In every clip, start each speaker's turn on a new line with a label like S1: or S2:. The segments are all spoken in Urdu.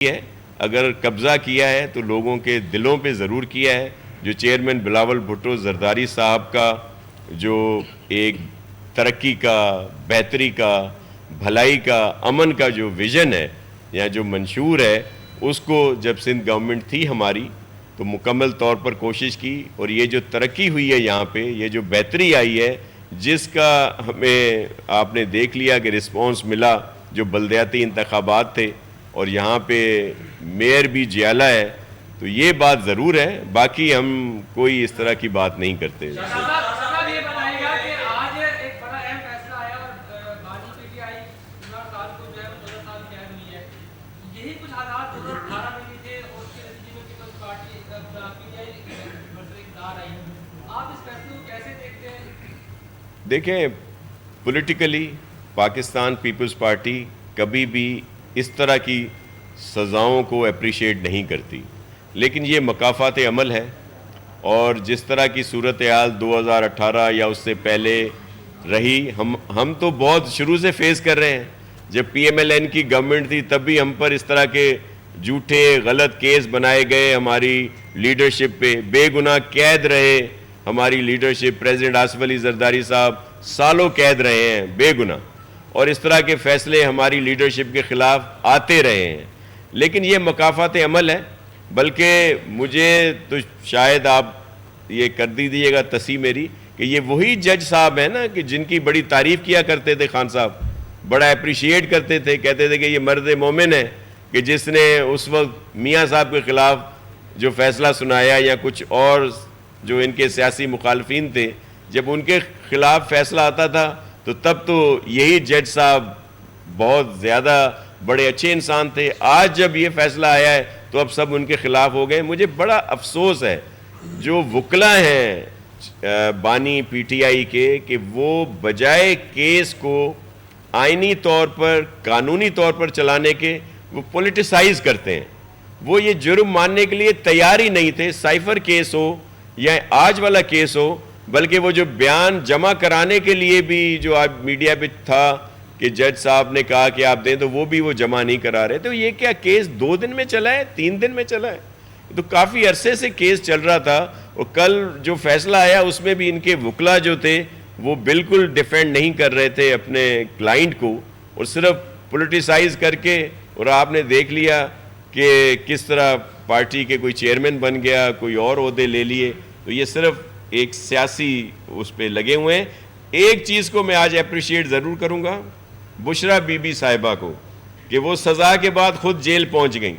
S1: ہے، اگر قبضہ کیا ہے تو لوگوں کے دلوں پہ ضرور کیا ہے۔ جو چیئرمین بلاول بھٹو زرداری صاحب کا جو ایک ترقی کا، بہتری کا، بھلائی کا، امن کا جو ویژن ہے یا جو منشور ہے، اس کو جب سندھ گورنمنٹ تھی ہماری تو مکمل طور پر کوشش کی، اور یہ جو ترقی ہوئی ہے یہاں پہ، یہ جو بہتری آئی ہے، جس کا ہمیں آپ نے دیکھ لیا کہ رسپانس ملا، جو بلدیاتی انتخابات تھے اور یہاں پہ میئر بھی جیالہ ہے، تو یہ بات ضرور ہے، باقی ہم کوئی اس طرح کی بات نہیں کرتے۔
S2: یہ بتائیے گا کہ آج ایک بڑا اہم فیصلہ آیا اور بانی پی ٹی آئی عمران خان کو جو ہے 14 سال قید ہوئی ہے، یہی کچھ حالات 2018 میں بھی تھے اور اس کے نتیجے میں پیپلز پارٹی پی ٹی آئی برسر اقتدار آئی۔ آپ اس فیصلے کو کیسے دیکھتے ہیں؟
S1: دیکھیں، پولیٹیکلی پاکستان پیپلز پارٹی کبھی بھی اس طرح کی سزاؤں کو اپریشیٹ نہیں کرتی، لیکن یہ مکافات عمل ہے، اور جس طرح کی صورتحال 2018 یا اس سے پہلے رہی، ہم تو بہت شروع سے فیس کر رہے ہیں۔ جب پی ایم ایل این کی گورنمنٹ تھی تب بھی ہم پر اس طرح کے جھوٹے غلط کیس بنائے گئے، ہماری لیڈرشپ پہ بے گناہ قید رہے، ہماری لیڈرشپ، پریزیڈنٹ آصف علی زرداری صاحب سالوں قید رہے ہیں بے گناہ، اور اس طرح کے فیصلے ہماری لیڈرشپ کے خلاف آتے رہے ہیں، لیکن یہ مکافات عمل ہے۔ بلکہ مجھے تو شاید آپ یہ کر دیجیے گا تصحیح میری، کہ یہ وہی جج صاحب ہیں نا کہ جن کی بڑی تعریف کیا کرتے تھے خان صاحب، بڑا اپریشیٹ کرتے تھے، کہتے تھے کہ یہ مرد مومن ہے کہ جس نے اس وقت میاں صاحب کے خلاف جو فیصلہ سنایا، یا کچھ اور جو ان کے سیاسی مخالفین تھے، جب ان کے خلاف فیصلہ آتا تھا تو تب تو یہی جج صاحب بہت زیادہ بڑے اچھے انسان تھے۔ آج جب یہ فیصلہ آیا ہے تو اب سب ان کے خلاف ہو گئے۔ مجھے بڑا افسوس ہے جو وکلا ہیں بانی پی ٹی آئی کے، کہ وہ بجائے کیس کو آئینی طور پر، قانونی طور پر چلانے کے، وہ پولیٹیسائز کرتے ہیں۔ وہ یہ جرم ماننے کے لیے تیار ہی نہیں تھے، سائفر کیس ہو یا آج والا کیس ہو، بلکہ وہ جو بیان جمع کرانے کے لیے بھی جو آج میڈیا پہ تھا کہ جج صاحب نے کہا کہ آپ دیں، تو وہ بھی وہ جمع نہیں کرا رہے۔ تو یہ کیا کیس 2 دن میں چلا ہے، 3 دن میں چلا ہے؟ تو کافی عرصے سے کیس چل رہا تھا، اور کل جو فیصلہ آیا اس میں بھی ان کے وکلا جو تھے وہ بالکل ڈیفینڈ نہیں کر رہے تھے اپنے کلائنٹ کو، اور صرف پولیٹیسائز کر کے، اور آپ نے دیکھ لیا کہ کس طرح پارٹی کے کوئی چیئرمین بن گیا، کوئی اور عہدے لے لیے۔ تو یہ صرف ایک سیاسی اس پہ لگے ہوئے ہیں۔ ایک چیز کو میں آج اپریشیٹ ضرور کروں گا، بشرا بی بی صاحبہ کو، کہ وہ سزا کے بعد خود جیل پہنچ گئیں،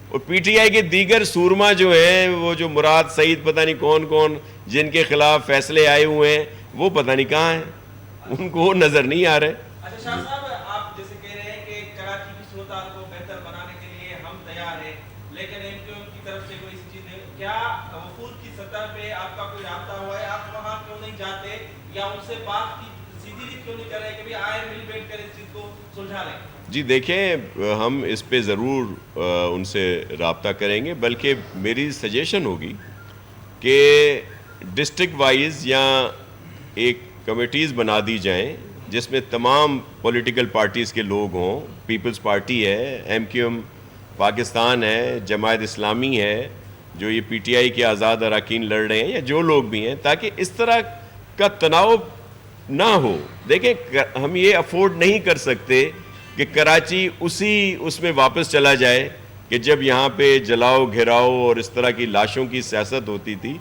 S1: اور پی ٹی آئی کے دیگر سورما جو ہیں، وہ جو مراد سعید پتہ نہیں کون کون جن کے خلاف فیصلے آئے ہوئے ہیں، وہ پتہ نہیں کہاں ہیں، ان کو نظر نہیں آ رہے۔
S3: اچھا شاہ صاحب، آپ جیسے کہہ رہے ہیں کہ کراچی کی صورتحال کو بہتر بنانے کے لیے ہم تیار ہیں، لیکن ایم کیو ایم کی طرف سے کوئی چیز نہیں، کیا وفود کی سطح پہ آپ کا کوئی رابطہ ہوا ہے؟ آپ وہاں کیوں نہیں جاتے یا ان سے بات کی سیدھی ریت کیوں نہیں کر رہے کہ بھی آئے مل بیٹھ کر اس چیز کو سلجھا لیں؟
S1: جی دیکھیں، ہم اس پہ ضرور ان سے رابطہ کریں گے، بلکہ میری سجیشن ہوگی کہ ڈسٹرکٹ وائز یا ایک کمیٹیز بنا دی جائیں جس میں تمام پولیٹیکل پارٹیز کے لوگ ہوں، پیپلز پارٹی ہے، ایم کیو ایم پاکستان ہے، جماعت اسلامی ہے، جو یہ پی ٹی آئی کے آزاد اراکین لڑ رہے ہیں، یا جو لوگ بھی ہیں، تاکہ اس طرح کا تناؤ نہ ہو۔ دیکھیں، ہم یہ افورڈ نہیں کر سکتے کہ کراچی اس میں واپس چلا جائے کہ جب یہاں پہ جلاؤ گھیراؤ اور اس طرح کی لاشوں کی سیاست ہوتی تھی۔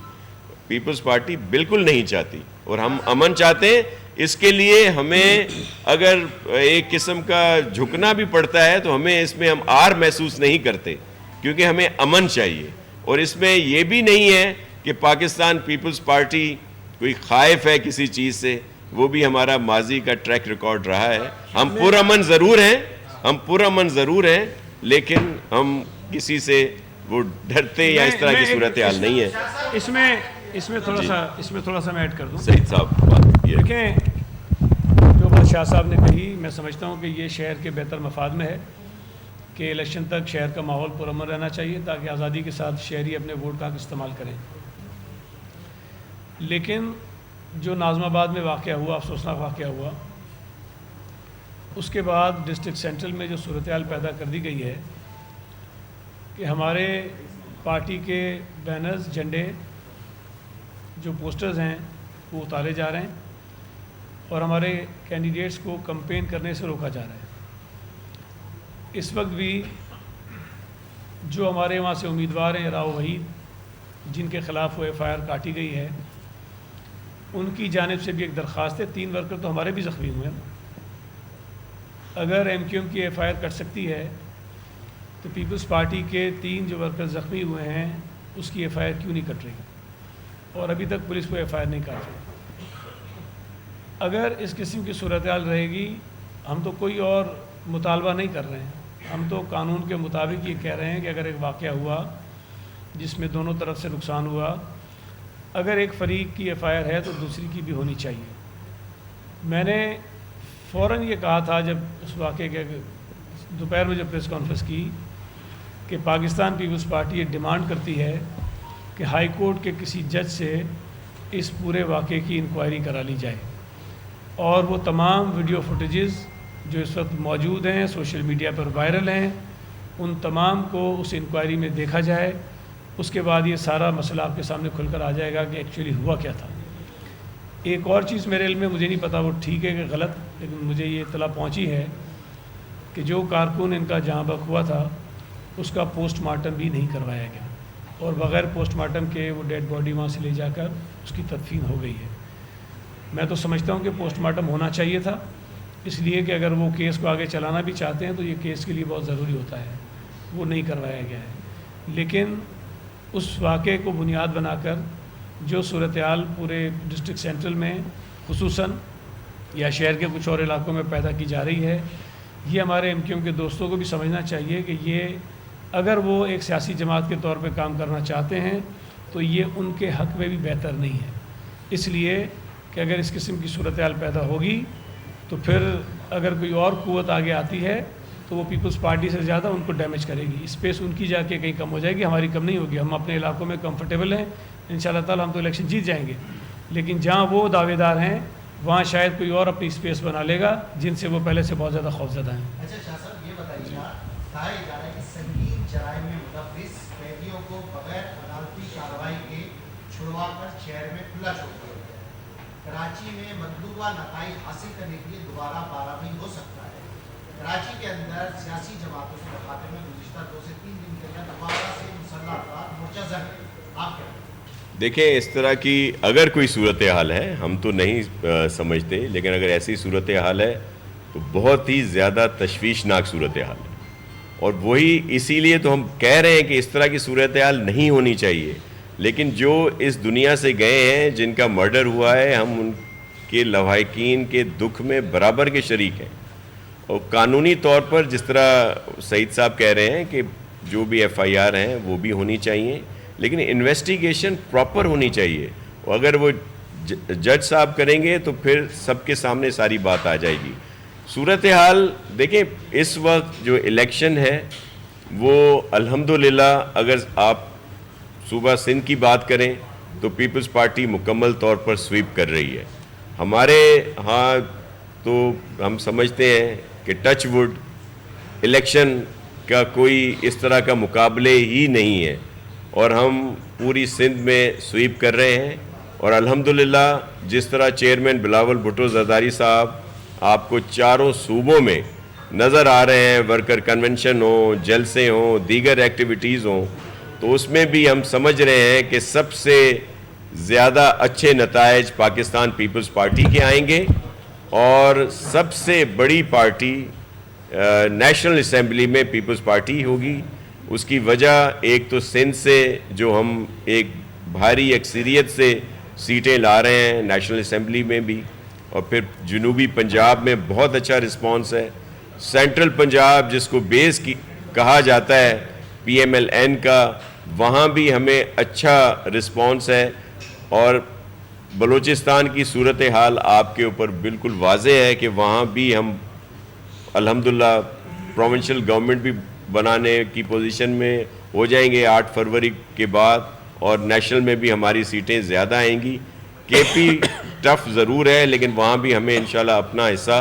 S1: پیپلز پارٹی بالکل نہیں چاہتی، اور ہم امن چاہتے ہیں۔ اس کے لیے ہمیں اگر ایک قسم کا جھکنا بھی پڑتا ہے تو ہمیں اس میں ہم آر محسوس نہیں کرتے، کیونکہ ہمیں امن چاہیے، اور اس میں یہ بھی نہیں ہے کہ پاکستان پیپلز پارٹی کوئی خائف ہے کسی چیز سے، وہ بھی ہمارا ماضی کا ٹریک ریکارڈ رہا ہے۔ ہم پرامن ضرور ہیں، لیکن ہم کسی سے وہ ڈرتے یا اس طرح کی صورتحال نہیں ہے۔
S4: اس میں تھوڑا سا میں ایڈ کر دوں۔
S1: سعید صاحب بات یہ
S4: دیکھیں، جو بات شاہ صاحب نے کہی، میں سمجھتا ہوں کہ یہ شہر کے بہتر مفاد میں ہے کہ الیکشن تک شہر کا ماحول پرامن رہنا چاہیے، تاکہ آزادی کے ساتھ شہری اپنے ووٹ کا حق استعمال کریں۔ لیکن جو ناظم آباد میں واقعہ ہوا، افسوسناک واقعہ ہوا، اس کے بعد ڈسٹرکٹ سینٹرل میں جو صورتحال پیدا کر دی گئی ہے، کہ ہمارے پارٹی کے بینرز، جھنڈے، جو پوسٹرز ہیں وہ اتارے جا رہے ہیں اور ہمارے کینڈیڈیٹس کو کمپین کرنے سے روکا جا رہا ہے۔ اس وقت بھی جو ہمارے وہاں سے امیدوار ہیں راؤ وحید، جن کے خلاف وہ ایف آئی آر کاٹی گئی ہے، ان کی جانب سے بھی ایک درخواست ہے۔ 3 ورکر تو ہمارے بھی زخمی ہوئے ہیں۔ اگر ایم کیو ایم کی ایف آئی آر کٹ سکتی ہے تو پیپلز پارٹی کے 3 جو ورکر زخمی ہوئے ہیں اس کی ایف آئی آر کیوں نہیں کٹ رہی، اور ابھی تک پولیس کو ایف آئی آر نہیں کاٹ رہی؟ اگر اس قسم کی صورتحال رہے گی، ہم تو کوئی اور مطالبہ نہیں کر رہے ہیں، ہم تو قانون کے مطابق یہ کہہ رہے ہیں کہ اگر ایک واقعہ ہوا جس میں دونوں طرف سے نقصان ہوا، اگر ایک فریق کی ایف آئی آر ہے تو دوسری کی بھی ہونی چاہیے۔ میں نے فوراً یہ کہا تھا جب اس واقعے کے دوپہر میں جب پریس کانفرنس کی کہ پاکستان پیپلز پارٹی یہ ڈیمانڈ کرتی ہے کہ ہائی کورٹ کے کسی جج سے اس پورے واقعے کی انکوائری کرا لی جائے، اور وہ تمام ویڈیو فوٹیجز جو اس وقت موجود ہیں، سوشل میڈیا پر وائرل ہیں، ان تمام کو اس انکوائری میں دیکھا جائے۔ اس کے بعد یہ سارا مسئلہ آپ کے سامنے کھل کر آ جائے گا کہ ایکچولی ہوا کیا تھا۔ ایک اور چیز میرے علم میں، مجھے نہیں پتہ وہ ٹھیک ہے کہ غلط، لیکن مجھے یہ اطلاع پہنچی ہے کہ جو کارکن ان کا جہاں بک ہوا تھا اس کا پوسٹ مارٹم بھی نہیں کروایا گیا، اور بغیر پوسٹ مارٹم کے وہ ڈیڈ باڈی وہاں سے لے جا کر اس کی تدفین ہو گئی ہے۔ میں تو سمجھتا ہوں کہ پوسٹ مارٹم ہونا چاہیے تھا، اس لیے کہ اگر وہ کیس کو آگے چلانا بھی چاہتے ہیں تو یہ کیس کے لیے بہت ضروری ہوتا ہے، وہ نہیں کروایا گیا ہے۔ لیکن اس واقعے کو بنیاد بنا کر جو صورتحال پورے ڈسٹرکٹ سینٹرل میں خصوصاً یا شہر کے کچھ اور علاقوں میں پیدا کی جا رہی ہے، یہ ہمارے ایم کیو ایم کے دوستوں کو بھی سمجھنا چاہیے کہ یہ اگر وہ ایک سیاسی جماعت کے طور پہ کام کرنا چاہتے ہیں تو یہ ان کے حق میں بھی بہتر نہیں ہے، اس لیے کہ اگر اس قسم کی صورتحال پیدا ہوگی تو پھر اگر کوئی اور قوت آگے آتی ہے تو وہ پیپلز پارٹی سے زیادہ ان کو ڈیمیج کرے گی، اسپیس ان کی جا کے کہیں کم ہو جائے گی، ہماری کم نہیں ہوگی۔ ہم اپنے علاقوں میں کمفرٹیبل ہیں، انشاءاللہ تعالی ہم تو الیکشن جیت جائیں گے، لیکن جہاں وہ دعوے دار ہیں وہاں شاید کوئی اور اپنی اسپیس بنا لے گا جن سے وہ پہلے سے بہت زیادہ خوفزدہ ہیں۔
S5: اچھا شاہ صاحب یہ بتائیے گا، کہا جا رہا ہے کہ سنگین جرائم میں ملوث قیدیوں کو بغیر عدالتی کارروائی کے چھڑوا کر شہر میں کھلا چھوڑ دیا گیا ہے۔ کراچی میں مطلوبہ نتائج حاصل کرنے کے لیے دوبارہ 12 ہو سکتا ہے۔ کراچی کے اندر سیاسی جماعتوں کے مخاطب میں گزشتہ 2 سے 3 دن کے اندر دوبارہ سے مسلح افراد مورچہ زد ہیں، آپ کیا کہتے ہیں؟
S1: دیکھیں، اس طرح کی اگر کوئی صورتحال ہے، ہم تو نہیں سمجھتے، لیکن اگر ایسی صورتحال ہے تو بہت ہی زیادہ تشویشناک صورتحال ہے، اور وہی اسی لیے تو ہم کہہ رہے ہیں کہ اس طرح کی صورتحال نہیں ہونی چاہیے۔ لیکن جو اس دنیا سے گئے ہیں، جن کا مرڈر ہوا ہے، ہم ان کے لواحقین کے دکھ میں برابر کے شریک ہیں، اور قانونی طور پر جس طرح سعید صاحب کہہ رہے ہیں کہ جو بھی ایف آئی آر ہیں وہ بھی ہونی چاہیے، لیکن انویسٹیگیشن پراپر ہونی چاہیے، اور اگر وہ جج صاحب کریں گے تو پھر سب کے سامنے ساری بات آ جائے گی۔ صورتحال دیکھیں، اس وقت جو الیکشن ہے وہ الحمدللہ اگر آپ صوبہ سندھ کی بات کریں تو پیپلز پارٹی مکمل طور پر سویپ کر رہی ہے۔ ہمارے ہاں تو ہم سمجھتے ہیں کہ ٹچ وڈ الیکشن کا کوئی اس طرح کا مقابلے ہی نہیں ہے، اور ہم پوری سندھ میں سویپ کر رہے ہیں، اور الحمدللہ جس طرح چیئرمین بلاول بھٹو زرداری صاحب آپ کو چاروں صوبوں میں نظر آ رہے ہیں، ورکر کنونشن ہوں، جلسے ہوں، دیگر ایکٹیویٹیز ہوں، تو اس میں بھی ہم سمجھ رہے ہیں کہ سب سے زیادہ اچھے نتائج پاکستان پیپلز پارٹی کے آئیں گے، اور سب سے بڑی پارٹی نیشنل اسمبلی میں پیپلز پارٹی ہوگی۔ اس کی وجہ ایک تو سندھ سے جو ہم ایک بھاری اکثریت سے سیٹیں لا رہے ہیں نیشنل اسمبلی میں بھی، اور پھر جنوبی پنجاب میں بہت اچھا رسپانس ہے، سینٹرل پنجاب جس کو بیس کی کہا جاتا ہے پی ایم ایل این کا، وہاں بھی ہمیں اچھا رسپانس ہے، اور بلوچستان کی صورتحال آپ کے اوپر بالکل واضح ہے کہ وہاں بھی ہم الحمدللہ پروونشل گورنمنٹ بھی بنانے کی پوزیشن میں ہو جائیں گے 8 فروری کے بعد، اور نیشنل میں بھی ہماری سیٹیں زیادہ آئیں گی۔ کے پی ٹف ضرور ہے، لیکن وہاں بھی ہمیں انشاءاللہ اپنا حصہ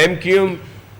S1: MQM